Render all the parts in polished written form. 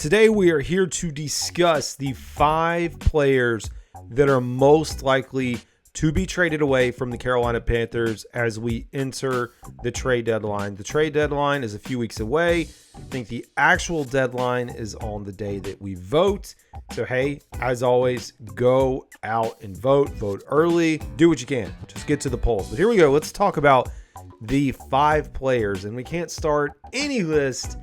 Today we are here to discuss the 5 players that are most likely to be traded away from the Carolina Panthers as we enter the trade deadline. The trade deadline is a few weeks away. I think the actual deadline is on the day that we vote. So, hey, as always, go out and vote. Vote early. Do what you can. Just get to the polls. But here we go. Let's talk about the 5 players. And we can't start any list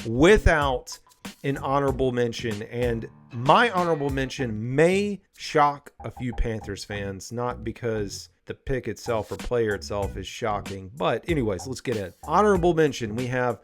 without an honorable mention. And my honorable mention may shock a few Panthers fans, not because the pick itself or player itself is shocking. But anyways, let's get in. Honorable mention, we have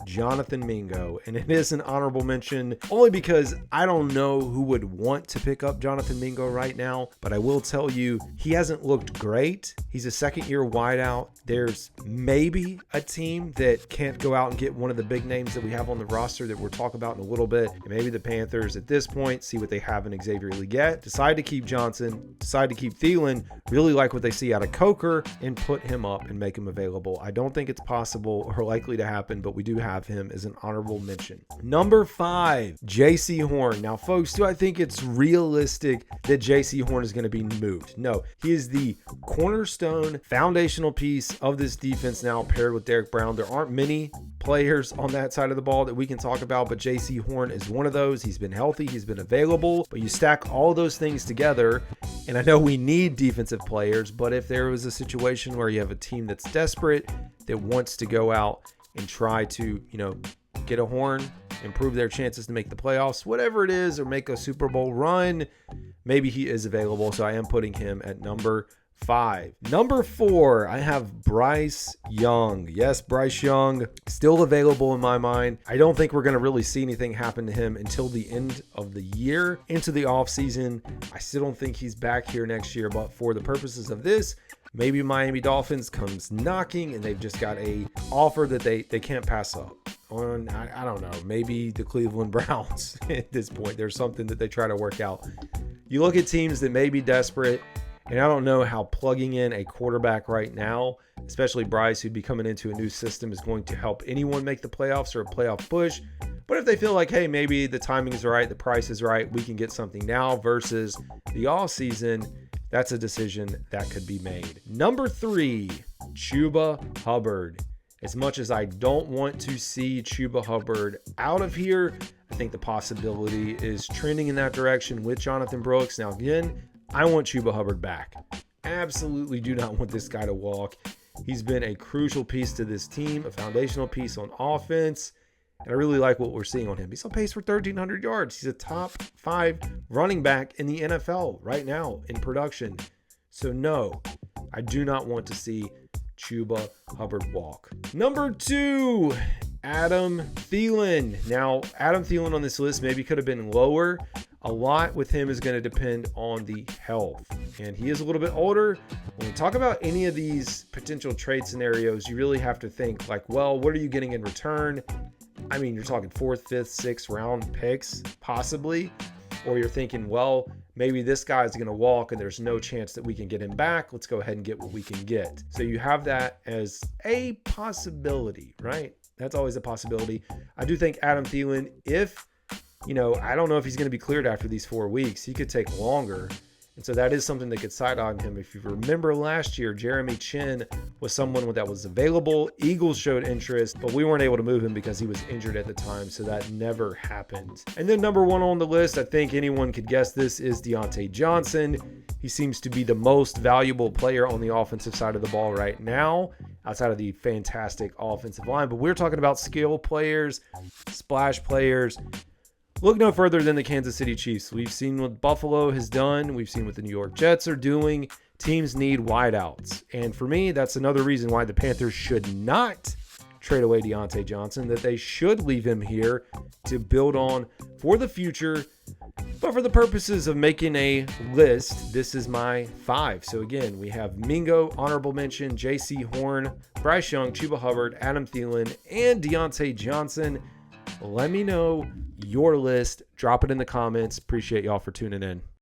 Jonathan Mingo, and it is an honorable mention only because I don't know who would want to pick up Jonathan Mingo right now, but I will tell you he hasn't looked great. He's a second-year wideout. There's maybe a team that can't go out and get one of the big names that we have on the roster that we'll talk about in a little bit, and maybe the Panthers at this point see what they have in Xavier Legette, decide to keep Johnson, decide to keep Thielen, really like what they see out of Coker, and put him up and make him available. I don't think it's possible or likely to happen, but we do have him as an honorable mention. Number 5, JC Horn. Now, folks, do I think it's realistic that JC Horn is going to be moved? No, he is the cornerstone, foundational piece of this defense now paired with Derek Brown. There aren't many players on that side of the ball that we can talk about, but JC Horn is one of those. He's been healthy, he's been available, but you stack all those things together, and I know we need defensive players, but if there was a situation where you have a team that's desperate, that wants to go out and try to, get a Horn, improve their chances to make the playoffs, whatever it is, or make a Super Bowl run, maybe he is available. So I am putting him at number 5. Number 4, I have Bryce Young. Yes, Bryce Young, still available in my mind. I don't think we're going to really see anything happen to him until the end of the year, into the offseason. I still don't think he's back here next year, but for the purposes of this, maybe Miami Dolphins comes knocking and they've just got a offer that they can't pass up. Or I don't know, maybe the Cleveland Browns at this point. There's something that they try to work out. You look at teams that may be desperate, and I don't know how plugging in a quarterback right now, especially Bryce, who'd be coming into a new system, is going to help anyone make the playoffs or a playoff push. But if they feel like, hey, maybe the timing is right, the price is right, we can get something now versus the off season, that's a decision that could be made. Number 3, Chuba Hubbard. As much as I don't want to see Chuba Hubbard out of here, I think the possibility is trending in that direction with Jonathan Brooks. Now, again, I want Chuba Hubbard back. Absolutely do not want this guy to walk. He's been a crucial piece to this team, a foundational piece on offense, and I really like what we're seeing on him. He's on pace for 1,300 yards. He's a top 5 running back in the NFL right now in production. So no, I do not want to see Chuba Hubbard walk. Number 2, Adam Thielen. Now, Adam Thielen on this list maybe could have been lower. A lot with him is going to depend on the health. And he is a little bit older. When we talk about any of these potential trade scenarios, you really have to think like, well, what are you getting in return? I mean, you're talking 4th, 5th, 6th round picks, possibly. Or you're thinking, well, maybe this guy's going to walk and there's no chance that we can get him back. Let's go ahead and get what we can get. So you have that as a possibility, right? That's always a possibility. I do think Adam Thielen, if, I don't know if he's going to be cleared after these 4 weeks. He could take longer. And so that is something that could side on him. If you remember last year, Jeremy Chin was someone that was available. Eagles showed interest, but we weren't able to move him because he was injured at the time. So that never happened. And then number 1 on the list, I think anyone could guess this, is Deontay Johnson. He seems to be the most valuable player on the offensive side of the ball right now, outside of the fantastic offensive line. But we're talking about skill players, splash players. Look no further than the Kansas City Chiefs. We've seen what Buffalo has done. We've seen what the New York Jets are doing. Teams need wideouts. And for me, that's another reason why the Panthers should not trade away Deontay Johnson, that they should leave him here to build on for the future. But for the purposes of making a list, this is my 5. So again, we have Mingo, honorable mention, JC Horn, Bryce Young, Chuba Hubbard, Adam Thielen, and Deontay Johnson. Let me know your list. Drop it in the comments. Appreciate y'all for tuning in.